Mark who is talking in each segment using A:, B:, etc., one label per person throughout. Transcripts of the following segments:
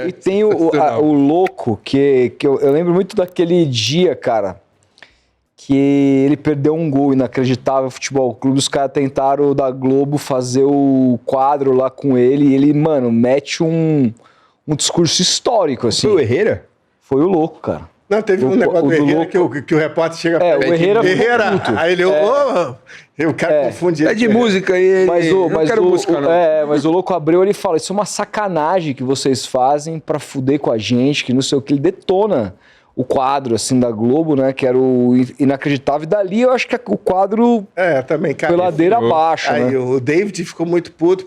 A: e tem o louco, que eu lembro muito daquele dia, cara, que ele perdeu um gol inacreditável no Futebol Clube, os caras tentaram da Globo fazer o quadro lá com ele, e ele, mano, mete um discurso histórico, assim.
B: Foi o Herrera?
A: Foi o louco, cara.
C: Não, teve um negócio do Herrera que o repórter chega pra
A: ele. O Herrera,
C: aí ele, o cara confunde.
B: É de música e
A: não quero música, não. Mas o Louco Abreu, ele fala, isso é uma sacanagem que vocês fazem pra fuder com a gente, que não sei o que, ele detona o quadro, assim, da Globo, né, que era o Inacreditável, e dali eu acho que o quadro
C: também, cara,
A: foi ladeira abaixo,
C: aí,
A: né.
C: O David ficou muito puto,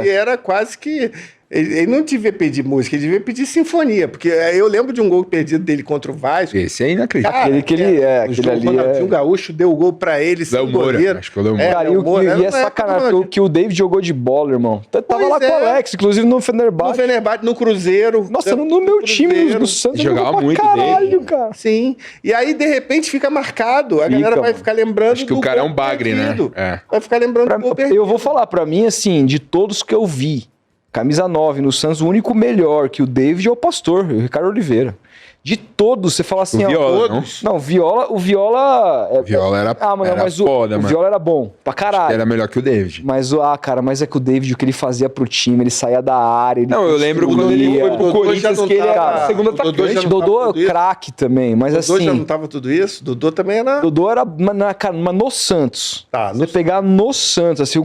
C: ele era quase que... Ele não devia pedir música, ele devia pedir sinfonia, porque eu lembro de um gol perdido dele contra o Vasco.
B: Esse é inacreditável.
A: Aquele ali
C: o Ronaldinho Gaúcho deu o gol pra ele, sem goleiro.
B: Acho que eu lembro.
A: Cara, e é sacanagem, que o David jogou de bola, irmão. Tava lá com o Alex, inclusive no Fenerbahçe.
C: No Fenerbahçe, no Cruzeiro.
A: Nossa, no meu time, do Santos,
B: jogava muito
A: caralho, cara.
C: Sim, e aí de repente fica marcado, a galera vai ficar lembrando.
B: Acho que o cara é um bagre, né?
C: Vai ficar lembrando do gol perdido.
A: Eu vou falar, pra mim, assim, de todos que eu vi, camisa 9 no Santos, o único melhor que o David é o Pastor, o Ricardo Oliveira. De todos, você fala assim...
B: O Viola,
A: todos. Não, o Viola... O Viola
B: era
A: mas
B: foda,
A: o Viola era bom, pra caralho.
B: Era melhor que o David.
A: Mas, mas é que o David, o que ele fazia pro time, ele saía da área... Ele
B: eu lembro quando ele foi pro Corinthians, que ele era a segunda atacante.
A: Dodô é craque também, mas
C: Dodô
A: assim...
C: já não tava tudo isso? Dodô também era...
A: Dodô era, no Santos.
C: Tá,
A: você pegar no Santos, assim,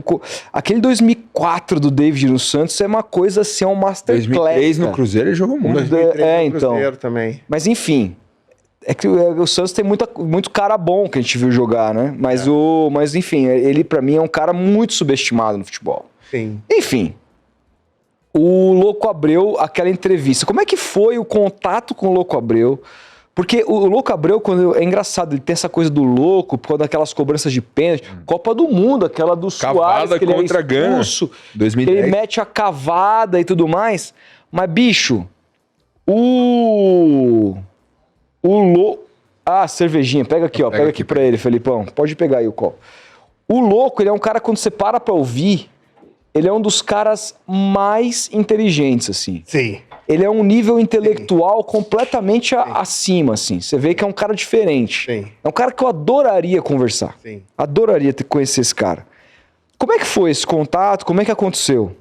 A: aquele 2004 do David no Santos é uma coisa assim, é um masterclass.
B: 2003 no Cruzeiro ele jogou muito.
C: 2003
A: então.
C: Cruzeiro também.
A: Mas enfim... É que o Santos tem muito cara bom que a gente viu jogar, né? Mas enfim, ele pra mim é um cara muito subestimado no futebol.
C: Sim.
A: Enfim, o Louco Abreu, aquela entrevista. Como é que foi o contato com o Louco Abreu? Porque o Louco Abreu, é engraçado, ele tem essa coisa do louco, por causa daquelas cobranças de pênalti. Copa do Mundo, aquela do Suárez, que ele
B: contra
A: é expulso,
B: 2010.
A: ele mete a cavada e tudo mais. Mas, bicho, o cervejinha, pega aqui, ó. Pega aqui pra ele, Felipão. Pode pegar aí o copo. O Louco, ele é um cara, quando você para pra ouvir, ele é um dos caras mais inteligentes, assim.
C: Sim.
A: Ele é um nível intelectual completamente acima, assim. Você vê que é um cara diferente.
C: Sim.
A: É um cara que eu adoraria conversar.
C: Sim.
A: Adoraria conhecer esse cara. Como é que foi esse contato? Como é que aconteceu?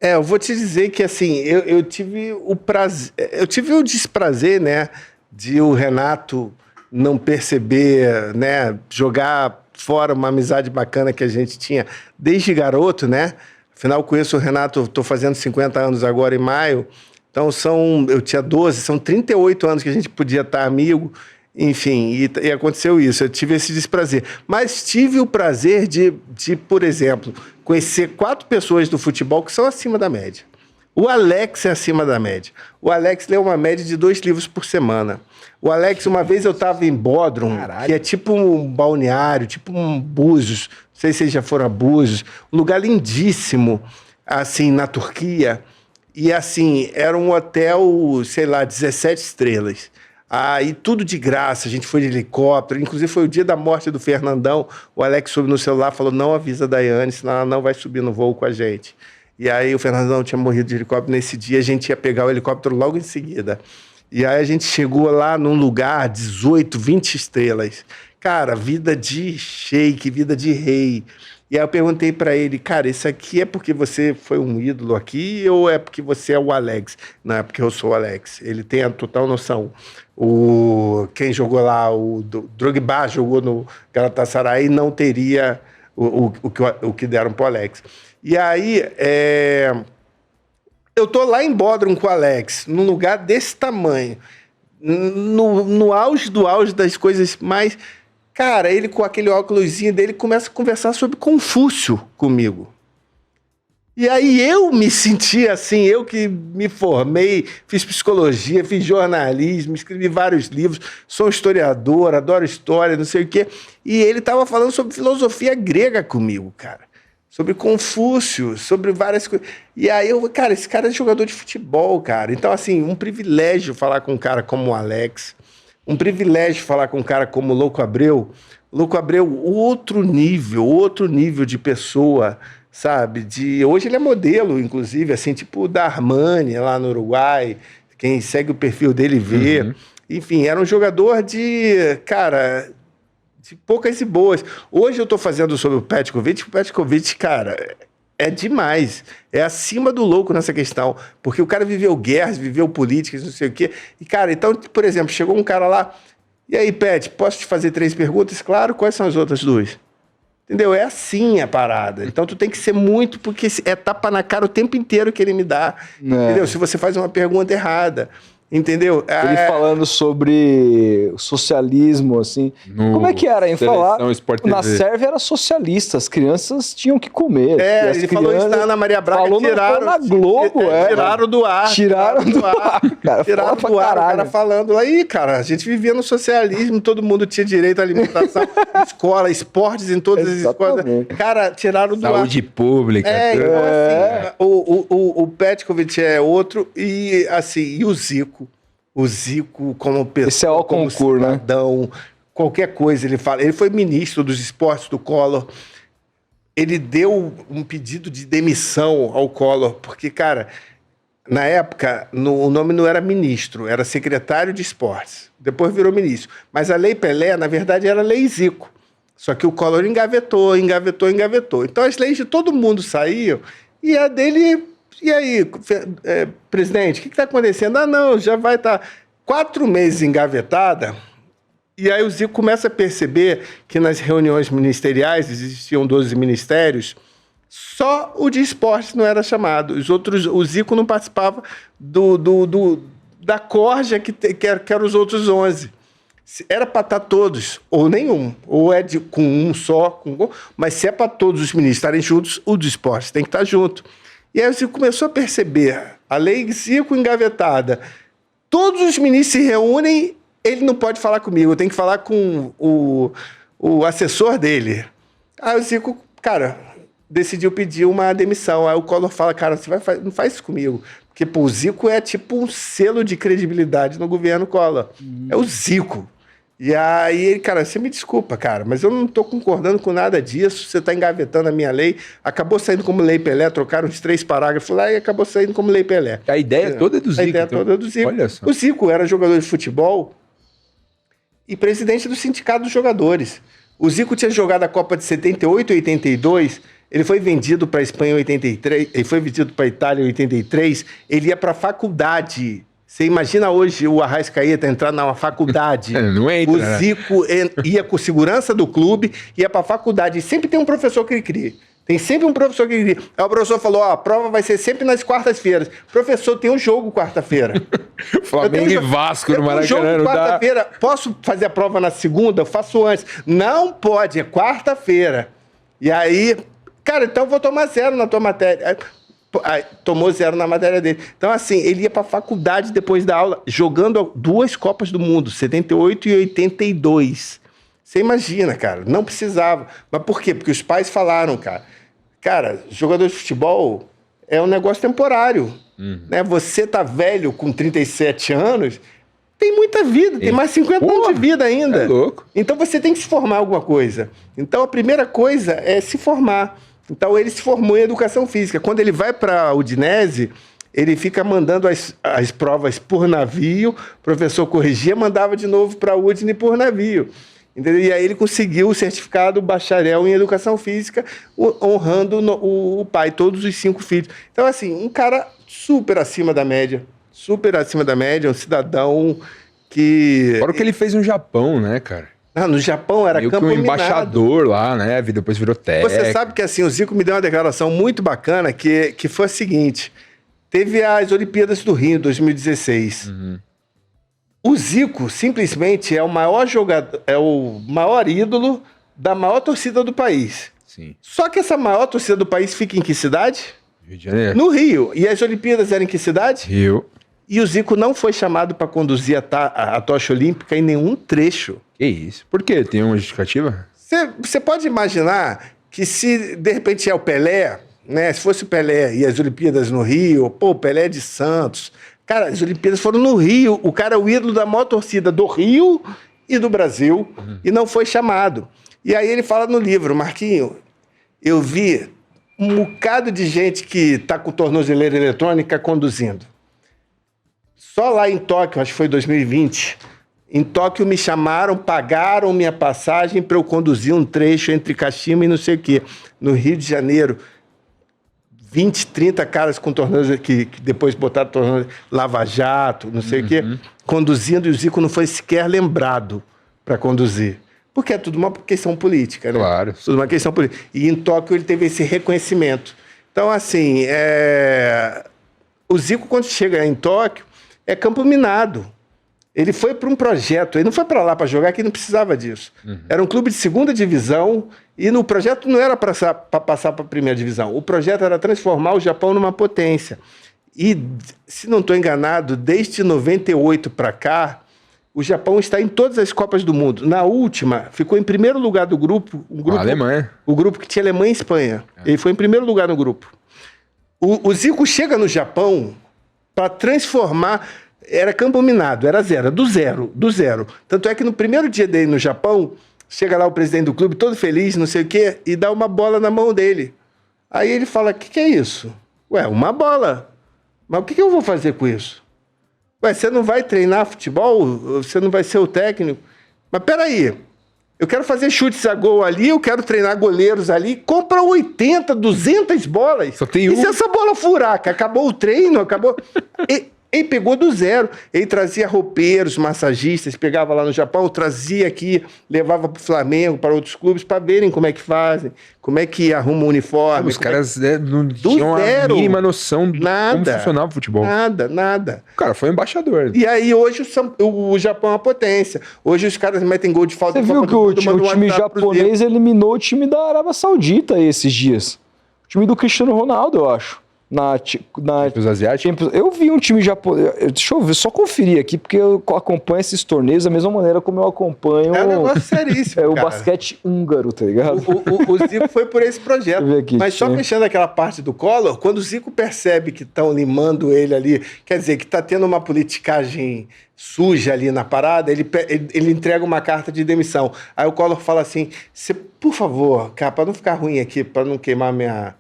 C: Eu vou te dizer que, assim, eu tive o prazer... Eu tive o desprazer, né, de o Renato não perceber, né, jogar fora uma amizade bacana que a gente tinha desde garoto, né? Afinal, eu conheço o Renato, estou fazendo 50 anos agora em maio, então eu tinha 12, são 38 anos que a gente podia estar amigo, enfim, e aconteceu isso, eu tive esse desprazer. Mas tive o prazer de, por exemplo, conhecer 4 pessoas do futebol que são acima da média. O Alex é acima da média. O Alex lê uma média de 2 livros por semana. O Alex, uma vez eu estava em Bodrum, que é tipo um balneário, tipo um Búzios, não sei se vocês já foram a Búzios, um lugar lindíssimo, assim, na Turquia. E, assim, era um hotel, sei lá, 17 estrelas. E tudo de graça, a gente foi de helicóptero, inclusive foi o dia da morte do Fernandão, o Alex soube no celular, falou, não avisa a Daiane, senão ela não vai subir no voo com a gente. E aí o Fernandão tinha morrido de helicóptero nesse dia, a gente ia pegar o helicóptero logo em seguida. E aí a gente chegou lá num lugar, 18, 20 estrelas. Cara, vida de sheik, vida de rei. E aí eu perguntei pra ele, cara, isso aqui é porque você foi um ídolo aqui ou é porque você é o Alex? Não, é porque eu sou o Alex. Ele tem a total noção. Quem jogou lá, o Drogba jogou no Galatasaray, não teria o que deram pro Alex. E aí, eu tô lá em Bodrum com o Alex, num lugar desse tamanho, no auge do auge das coisas mais... Cara, ele com aquele óculosinho dele começa a conversar sobre Confúcio comigo. E aí eu me senti assim, eu que me formei, fiz psicologia, fiz jornalismo, escrevi vários livros, sou historiador, adoro história, não sei o quê. E ele estava falando sobre filosofia grega comigo, cara. Sobre Confúcio, sobre várias coisas. E aí cara, esse cara é jogador de futebol, cara. Então, assim, um privilégio falar com um cara como o Alex, um privilégio falar com um cara como o Louco Abreu. Louco Abreu, outro nível de pessoa, sabe? Hoje ele é modelo, inclusive, assim, tipo da Armani, lá no Uruguai. Quem segue o perfil dele vê. Enfim, era um jogador de poucas e boas. Hoje eu tô fazendo sobre o Petkovic. O Petkovic, cara, é demais. É acima do louco nessa questão. Porque o cara viveu guerras, viveu políticas, não sei o quê. E, cara, então, por exemplo, chegou um cara lá... E aí, Pet, posso te fazer 3 perguntas? Claro, quais são as outras 2? Entendeu? É assim a parada. Então tu tem que ser muito, porque é tapa na cara o tempo inteiro que ele me dá. Entendeu? Se você faz uma pergunta errada. Entendeu?
A: Ele falando sobre socialismo, assim. Como é que era em falar? Na Sérvia era socialista, as crianças tinham que comer.
C: Ele falou isso na Ana Maria Braga,
A: tiraram na Globo,
C: tiraram do ar.
A: Tiraram do ar, cara.
C: Tiraram do ar, o cara falando. Aí, cara, a gente vivia no socialismo, todo mundo tinha direito à alimentação, escola, esportes em todas as escolas. Cara, tiraram do ar.
B: Saúde pública.
C: Então, assim, o Petkovic é outro, e assim, e o Zico. O Zico, como pessoa,
A: esse é o
C: como
A: concurso,
C: cidadão, né? Qualquer coisa ele fala. Ele foi ministro dos esportes do Collor. Ele deu um pedido de demissão ao Collor, porque, cara, na época, o nome não era ministro, era secretário de esportes. Depois virou ministro. Mas a Lei Pelé, na verdade, era a Lei Zico. Só que o Collor engavetou. Então as leis de todo mundo saíam e a dele... E aí, presidente, o que está acontecendo? Ah, não, já vai estar 4 meses engavetada. E aí o Zico começa a perceber que nas reuniões ministeriais, existiam 12 ministérios, só o de esportes não era chamado. Os outros, o Zico não participava da corja que eram os outros 11. Era para estar todos, ou nenhum, ou com um só, mas se é para todos os ministros estarem juntos, o de esportes tem que estar junto. E aí o Zico começou a perceber, a lei Zico engavetada. Todos os ministros se reúnem, ele não pode falar comigo, eu tenho que falar com o assessor dele. Aí o Zico, cara, decidiu pedir uma demissão. Aí o Collor fala, cara, você não faz isso comigo. Porque pô, o Zico é tipo um selo de credibilidade no governo Collor. É o Zico. E aí ele, cara, você me desculpa, cara, mas eu não estou concordando com nada disso, você está engavetando a minha lei, acabou saindo como Lei Pelé, trocaram uns 3 parágrafos lá e acabou saindo como Lei Pelé.
B: A ideia toda é do Zico.
C: A ideia toda é do Zico.
B: Olha só.
C: O Zico era jogador de futebol e presidente do Sindicato dos Jogadores. O Zico tinha jogado a Copa de 78 e 82, ele foi vendido para a Espanha em 83, ele foi vendido para a Itália em 83, ele ia para a faculdade. Você imagina hoje o Arrascaeta entrar numa faculdade.
B: Não entra,
C: o Zico ia com segurança do clube, ia para a faculdade. E sempre tem um professor que ele cria. Tem sempre um professor que ele cria. Aí o professor falou, a prova vai ser sempre nas quartas-feiras. Professor, tem um jogo quarta-feira.
B: Flamengo e Vasco no Maracanã.
C: Tem um jogo quarta-feira. Posso fazer a prova na segunda? Eu faço antes. Não pode, é quarta-feira. E aí, cara, então eu vou tomar 0 na tua matéria. Tomou 0 na matéria dele. Então, assim, ele ia para a faculdade depois da aula, jogando 2 Copas do Mundo, 78 e 82. Você imagina, cara, não precisava. Mas por quê? Porque os pais falaram, cara. Cara, jogador de futebol é um negócio temporário. Né? Você tá velho com 37 anos, tem muita vida, tem mais 50 anos de vida ainda.
B: É louco.
C: Então você tem que se formar em alguma coisa. Então a primeira coisa é se formar. Então ele se formou em educação física. Quando ele vai para a Udinese, ele fica mandando as provas por navio, o professor corrigia, mandava de novo para a Udine por navio. Entendeu? E aí ele conseguiu o certificado bacharel em educação física, honrando o pai, todos os 5 filhos. Então, assim, um cara super acima da média, um cidadão que...
B: Fora o que ele fez no Japão, né, cara?
C: No Japão era campo minado.
B: Embaixador lá, né? Depois virou técnico.
C: Você sabe que assim, o Zico me deu uma declaração muito bacana que foi a seguinte: teve as Olimpíadas do Rio, 2016. O Zico simplesmente é o maior jogador, é o maior ídolo da maior torcida do país.
B: Sim.
C: Só que essa maior torcida do país fica em que cidade?
B: Rio de Janeiro.
C: No Rio. E as Olimpíadas eram em que cidade?
B: Rio.
C: E o Zico não foi chamado para conduzir a tocha olímpica em nenhum trecho.
B: Que isso? Por quê? Tem uma justificativa?
C: Você pode imaginar que se, de repente, é o Pelé, né? Se fosse o Pelé e as Olimpíadas no Rio, pô, o Pelé é de Santos. Cara, as Olimpíadas foram no Rio. O cara é o ídolo da maior torcida do Rio e do Brasil e não foi chamado. E aí ele fala no livro, Marquinho, eu vi um bocado de gente que tá com tornozeleira eletrônica conduzindo. Só lá em Tóquio, acho que foi 2020, em Tóquio me chamaram, pagaram minha passagem para eu conduzir um trecho entre Kashima e não sei o quê. No Rio de Janeiro, 20, 30 caras com tornozeleira, que depois botaram tornozeleira, lava-jato, não sei o quê, conduzindo, e o Zico não foi sequer lembrado para conduzir. Porque é tudo uma questão política, né?
B: Claro.
C: Tudo uma questão política. E em Tóquio ele teve esse reconhecimento. Então, assim, o Zico, quando chega em Tóquio, é campo minado. Ele foi para um projeto, ele não foi para lá para jogar, que ele não precisava disso. Era um clube de segunda divisão e no projeto não era para passar para a primeira divisão. O projeto era transformar o Japão numa potência. E, se não estou enganado, desde 98 para cá, o Japão está em todas as Copas do Mundo. Na última, ficou em primeiro lugar do grupo.
B: A Alemanha.
C: O grupo que tinha Alemanha e Espanha. Ele foi em primeiro lugar no grupo. O Zico chega no Japão para transformar... Era campo minado, era zero, do zero. Tanto é que no primeiro dia dele no Japão, chega lá o presidente do clube, todo feliz, não sei o quê, e dá uma bola na mão dele. Aí ele fala, o que é isso? Ué, uma bola. Mas o que eu vou fazer com isso? Ué, você não vai treinar futebol? Você não vai ser o técnico? Mas peraí, eu quero fazer chutes a gol ali, eu quero treinar goleiros ali, compra 80, 200 bolas.
B: Só tem
C: E se essa bola furar, que acabou o treino, acabou... Ele pegou do zero. Ele trazia roupeiros, massagistas, pegava lá no Japão, trazia aqui, levava para o Flamengo, para outros clubes, para verem como é que fazem, como é que arruma o uniforme.
B: Os caras não tinham a mínima noção de como funcionava o futebol.
C: Nada.
B: O cara foi embaixador.
C: E aí hoje o Japão é uma potência. Hoje os caras metem gol de falta.
A: Você viu que o time japonês eliminou o time da Arábia Saudita esses dias. O time do Cristiano Ronaldo, eu acho.
B: Os asiáticos?
A: Eu vi um time japonês. Deixa eu ver, só conferir aqui, porque eu acompanho esses torneios da mesma maneira como eu acompanho.
C: É um negócio seríssimo.
A: O basquete húngaro, tá ligado?
C: O Zico foi por esse projeto.
A: Aqui,
C: mas só fechando aquela parte do Collor, quando o Zico percebe que estão limando ele ali, quer dizer, que está tendo uma politicagem suja ali na parada, ele entrega uma carta de demissão. Aí o Collor fala assim, por favor, cara, para não ficar ruim aqui, para não queimar minha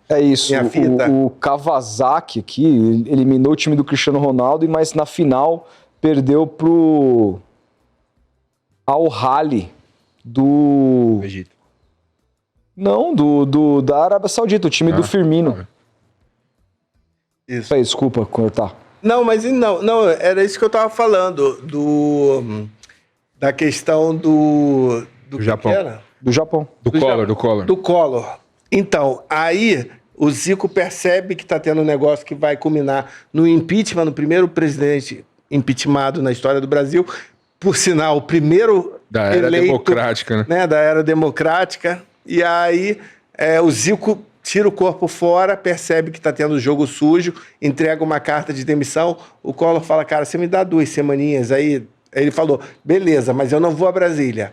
C: fita.
A: O Kawasaki aqui eliminou o time do Cristiano Ronaldo, mas na final perdeu pro Al-Ahly do
B: Egito.
A: Não, da Arábia Saudita, o time do Firmino.
C: Isso.
A: Desculpa cortar.
C: Não, mas não, era isso que eu tava falando, da questão do
B: Japão.
C: Que era?
A: Do Japão.
B: Do Collor.
C: Do Collor. Então, aí o Zico percebe que está tendo um negócio que vai culminar no impeachment, no primeiro presidente impeachmentado na história do Brasil, por sinal, o primeiro
B: da era
C: eleito,
B: democrática, né?
C: Da era democrática. E aí o Zico tira o corpo fora, percebe que está tendo jogo sujo, entrega uma carta de demissão. O Collor fala, cara, você me dá 2 semaninhas aí? Aí ele falou, beleza, mas eu não vou a Brasília.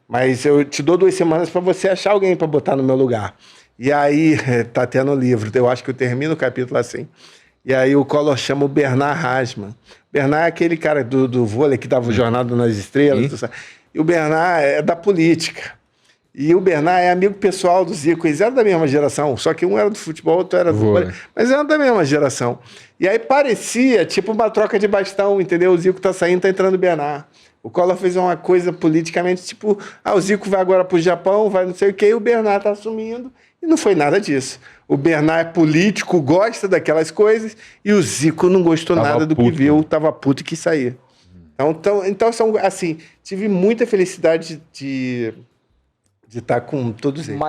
C: Mas eu te dou 2 semanas para você achar alguém para botar no meu lugar. E aí, tá tendo livro, eu acho que eu termino o capítulo assim. E aí o Collor chama o Bernard Hasman. Bernard é aquele cara do vôlei que dava o Jornada nas Estrelas. E o Bernard é da política. E o Bernard é amigo pessoal do Zico. Eles eram da mesma geração, só que um era do futebol, outro era do vôlei. Mas eram da mesma geração. E aí parecia tipo uma troca de bastão, entendeu? O Zico tá saindo, tá entrando o Bernard. O Collor fez uma coisa politicamente, tipo, o Zico vai agora pro Japão, vai não sei o quê, e o Bernard tá assumindo. E não foi nada disso. O Bernard é político, gosta daquelas coisas, e o Zico não gostou nada do que viu, tava puto e quis sair. Então são, assim, tive muita felicidade de estar com todos eles.